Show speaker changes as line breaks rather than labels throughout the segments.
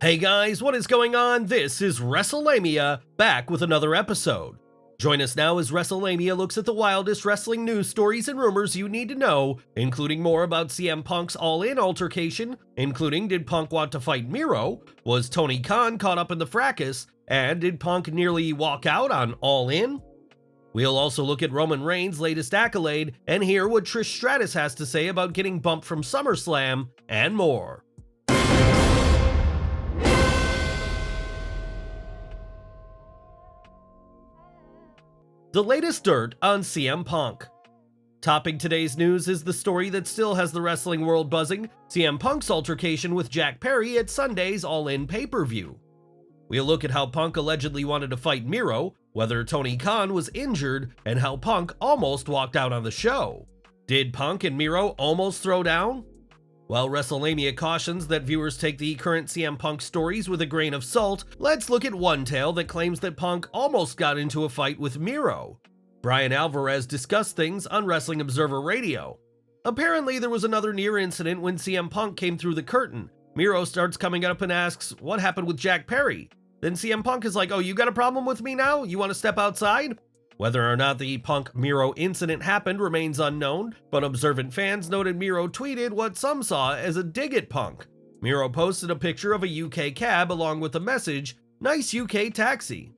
Hey guys, what is going on? This is Wrestlelamia, back with another episode. Join us now as Wrestlelamia looks at the wildest wrestling news stories and rumors you need to know, including more about CM Punk's All-In altercation, including did Punk want to fight Miro, was Tony Khan caught up in the fracas, and did Punk nearly walk out on All-In? We'll also look at Roman Reigns' latest accolade and hear what Trish Stratus has to say about getting bumped from Summerslam, and more. The latest dirt on CM Punk. Topping today's news is the story that still has the wrestling world buzzing, CM Punk's altercation with Jack Perry at Sunday's All-In pay-per-view. We'll look at how Punk allegedly wanted to fight Miro, whether Tony Khan was injured, and how Punk almost walked out on the show. Did Punk and Miro almost throw down? While Wrestlelamia cautions that viewers take the current CM Punk stories with a grain of salt, let's look at one tale that claims that Punk almost got into a fight with Miro. Bryan Alvarez discussed things on Wrestling Observer Radio. Apparently there was another near incident when CM Punk came through the curtain. Miro starts coming up and asks, "What happened with Jack Perry?" Then CM Punk is like, "Oh, you got a problem with me now? You want to step outside?" Whether or not the Punk-Miro incident happened remains unknown, but observant fans noted Miro tweeted what some saw as a dig at Punk. Miro posted a picture of a UK cab along with the message, "Nice UK taxi."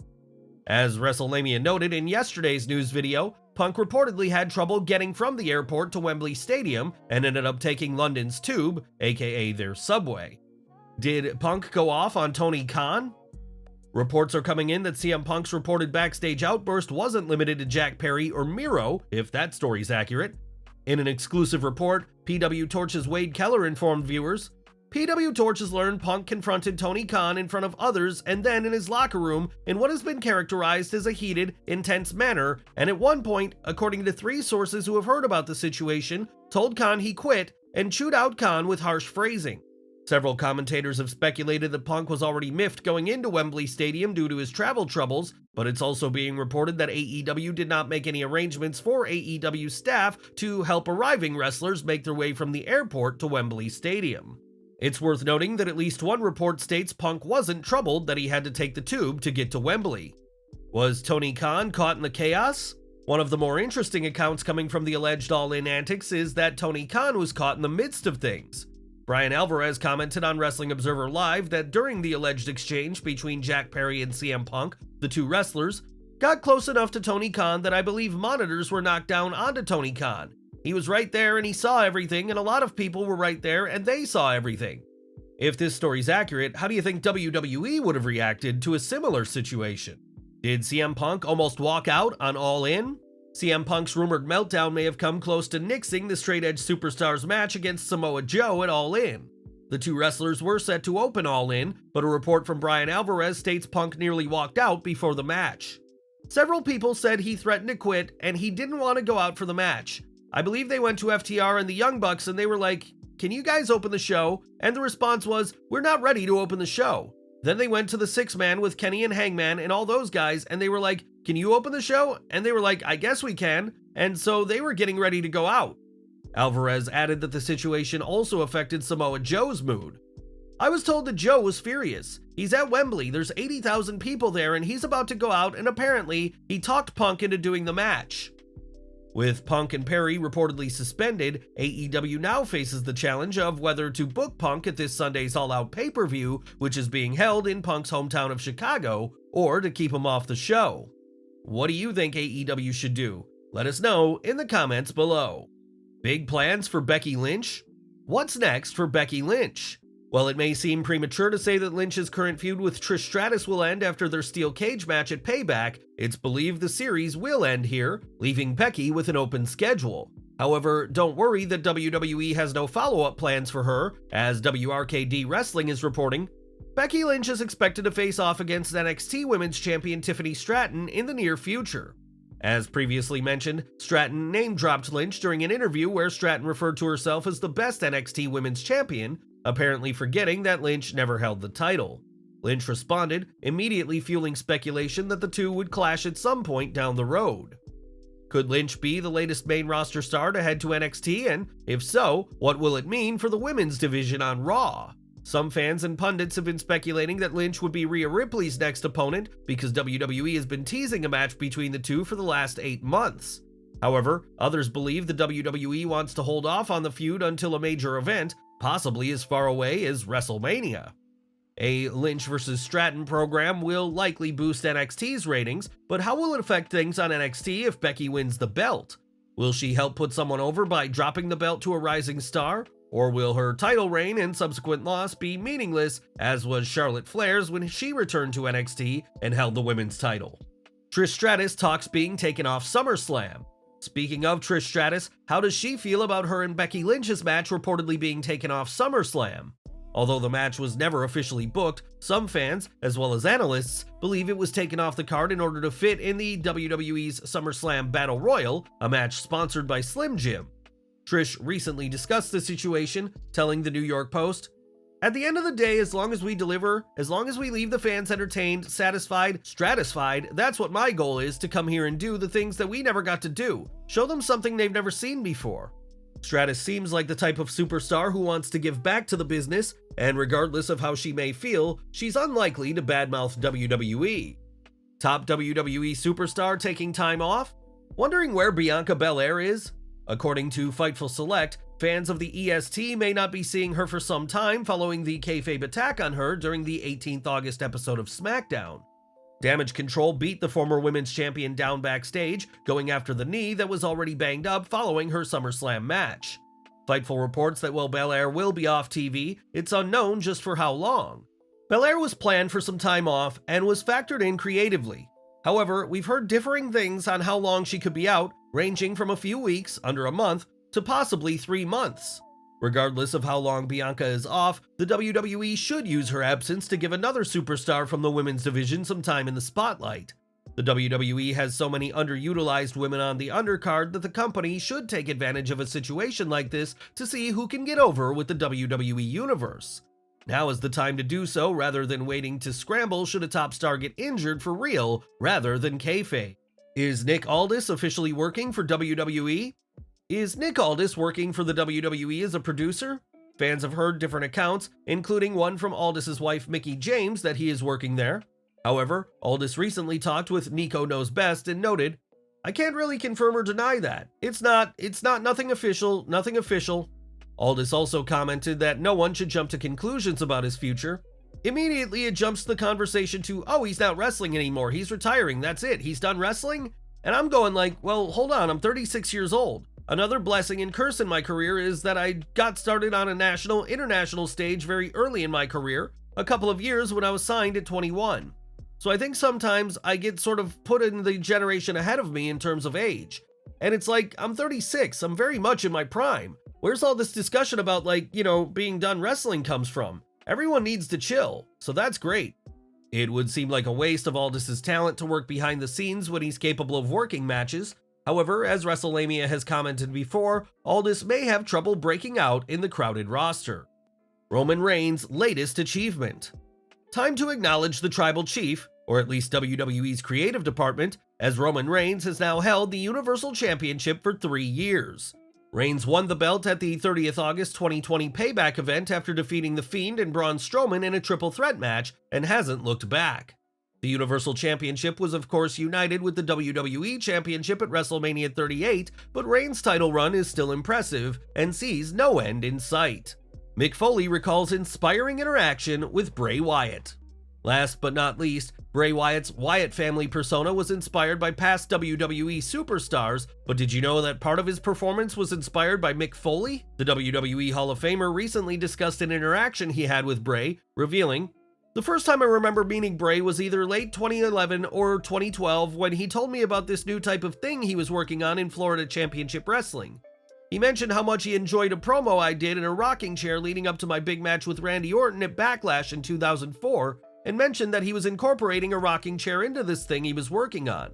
As Wrestlelamia noted in yesterday's news video, Punk reportedly had trouble getting from the airport to Wembley Stadium and ended up taking London's Tube, aka their subway. Did Punk go off on Tony Khan? Reports are coming in that CM Punk's reported backstage outburst wasn't limited to Jack Perry or Miro, if that story's accurate. In an exclusive report, PW Torch's Wade Keller informed viewers, PW Torch has learned Punk confronted Tony Khan in front of others and then in his locker room in what has been characterized as a heated, intense manner, and at one point, according to 3 sources who have heard about the situation, told Khan he quit and chewed out Khan with harsh phrasing. Several commentators have speculated that Punk was already miffed going into Wembley Stadium due to his travel troubles, but it's also being reported that AEW did not make any arrangements for AEW staff to help arriving wrestlers make their way from the airport to Wembley Stadium. It's worth noting that at least one report states Punk wasn't troubled that he had to take the tube to get to Wembley. Was Tony Khan caught in the chaos? One of the more interesting accounts coming from the alleged All-In antics is that Tony Khan was caught in the midst of things. Bryan Alvarez commented on Wrestling Observer Live that during the alleged exchange between Jack Perry and CM Punk, the 2 wrestlers got close enough to Tony Khan that I believe monitors were knocked down onto Tony Khan. He was right there and he saw everything, and a lot of people were right there and they saw everything. If this story's accurate, how do you think WWE would have reacted to a similar situation? Did CM Punk almost walk out on All-In? CM Punk's rumored meltdown may have come close to nixing the Straight Edge Superstars match against Samoa Joe at All-In. The 2 wrestlers were set to open All-In, but a report from Bryan Alvarez states Punk nearly walked out before the match. Several people said he threatened to quit and he didn't want to go out for the match. I believe they went to FTR and the Young Bucks and they were like, "Can you guys open the show?" And the response was, "We're not ready to open the show." Then they went to the 6-man with Kenny and Hangman and all those guys and they were like, "Can you open the show?" And they were like, "I guess we can." And so they were getting ready to go out. Alvarez added that the situation also affected Samoa Joe's mood. "I was told that Joe was furious. He's at Wembley, there's 80,000 people there and he's about to go out and apparently he talked Punk into doing the match." With Punk and Perry reportedly suspended, AEW now faces the challenge of whether to book Punk at this Sunday's All-Out pay-per-view, which is being held in Punk's hometown of Chicago, or to keep him off the show. What do you think AEW should do? Let us know in the comments below. Big plans for Becky Lynch? What's next for Becky Lynch? While it may seem premature to say that Lynch's current feud with Trish Stratus will end after their steel cage match at Payback, it's believed the series will end here, leaving Becky with an open schedule. However, don't worry that WWE has no follow-up plans for her, as WRKD Wrestling is reporting. Becky Lynch is expected to face off against NXT Women's Champion Tiffany Stratton in the near future. As previously mentioned, Stratton name-dropped Lynch during an interview where Stratton referred to herself as the best NXT Women's Champion, apparently forgetting that Lynch never held the title. Lynch responded, immediately fueling speculation that the 2 would clash at some point down the road. Could Lynch be the latest main roster star to head to NXT, and if so, what will it mean for the women's division on Raw? Some fans and pundits have been speculating that Lynch would be Rhea Ripley's next opponent because WWE has been teasing a match between the two for the last 8 months. However, others believe the WWE wants to hold off on the feud until a major event, possibly as far away as WrestleMania. A Lynch vs. Stratton program will likely boost NXT's ratings, but how will it affect things on NXT if Becky wins the belt? Will she help put someone over by dropping the belt to a rising star? Or will her title reign and subsequent loss be meaningless, as was Charlotte Flair's when she returned to NXT and held the women's title? Trish Stratus talks being taken off SummerSlam. Speaking of Trish Stratus, how does she feel about her and Becky Lynch's match reportedly being taken off SummerSlam? Although the match was never officially booked, some fans, as well as analysts, believe it was taken off the card in order to fit in the WWE's SummerSlam Battle Royal, a match sponsored by Slim Jim. Trish recently discussed the situation, telling the New York Post, "At the end of the day, as long as we deliver, as long as we leave the fans entertained, satisfied, stratified, that's what my goal is, to come here and do the things that we never got to do. Show them something they've never seen before." Stratus seems like the type of superstar who wants to give back to the business, and regardless of how she may feel, she's unlikely to badmouth WWE. Top WWE superstar taking time off? Wondering where Bianca Belair is? According to Fightful Select, fans of the EST may not be seeing her for some time following the kayfabe attack on her during the 18th August episode of SmackDown. Damage Control beat the former women's champion down backstage, going after the knee that was already banged up following her SummerSlam match. Fightful reports that while Belair will be off TV, it's unknown just for how long. Belair was planned for some time off and was factored in creatively. However, we've heard differing things on how long she could be out, ranging from a few weeks, under a month, to possibly 3 months. Regardless of how long Bianca is off, the WWE should use her absence to give another superstar from the women's division some time in the spotlight. The WWE has so many underutilized women on the undercard that the company should take advantage of a situation like this to see who can get over with the WWE Universe. Now is the time to do so rather than waiting to scramble should a top star get injured for real rather than kayfabe. Is Nick Aldis officially working for WWE? Is Nick Aldis working for the WWE as a producer? Fans have heard different accounts, including one from Aldis' wife Mickie James that he is working there. However, Aldis recently talked with Nico Knows Best and noted, "I can't really confirm or deny that. It's not nothing official. Aldis also commented that no one should jump to conclusions about his future. Immediately it jumps the conversation to, "Oh, he's not wrestling anymore, he's retiring, that's it, he's done wrestling?" And I'm going like, well, hold on, I'm 36 years old. Another blessing and curse in my career is that I got started on a national, international stage very early in my career, a couple of years when I was signed at 21. So I think sometimes I get sort of put in the generation ahead of me in terms of age. And it's like, I'm 36, I'm very much in my prime. Where's all this discussion about being done wrestling comes from? Everyone needs to chill, so that's great. It would seem like a waste of Aldis' talent to work behind the scenes when he's capable of working matches. However, as Wrestlelamia has commented before, Aldis may have trouble breaking out in the crowded roster. Roman Reigns' latest achievement. Time to acknowledge the tribal chief, or at least WWE's creative department, as Roman Reigns has now held the Universal Championship for 3 years. Reigns won the belt at the 30th August 2020 Payback event after defeating The Fiend and Braun Strowman in a triple threat match and hasn't looked back. The Universal Championship was of course united with the WWE Championship at WrestleMania 38, but Reigns' title run is still impressive and sees no end in sight. Mick Foley recalls inspiring interaction with Bray Wyatt. Last but not least, Bray Wyatt's Wyatt family persona was inspired by past WWE superstars, but did you know that part of his performance was inspired by Mick Foley? The WWE Hall of Famer recently discussed an interaction he had with Bray, revealing, "The first time I remember meeting Bray was either late 2011 or 2012 when he told me about this new type of thing he was working on in Florida Championship Wrestling. He mentioned how much he enjoyed a promo I did in a rocking chair leading up to my big match with Randy Orton at Backlash in 2004, and mentioned that he was incorporating a rocking chair into this thing he was working on."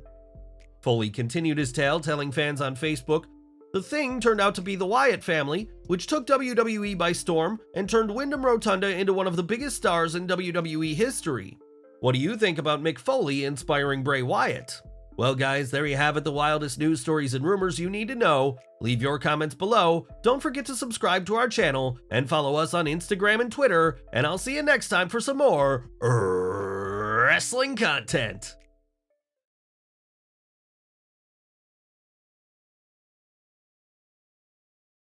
Foley continued his tale, telling fans on Facebook, "The thing turned out to be the Wyatt family, which took WWE by storm and turned Wyndham Rotunda into one of the biggest stars in WWE history. What do you think about Mick Foley inspiring Bray Wyatt?" Well guys, there you have it, the wildest news stories and rumors you need to know. Leave your comments below, don't forget to subscribe to our channel, and follow us on Instagram and Twitter, and I'll see you next time for some more wrestling content.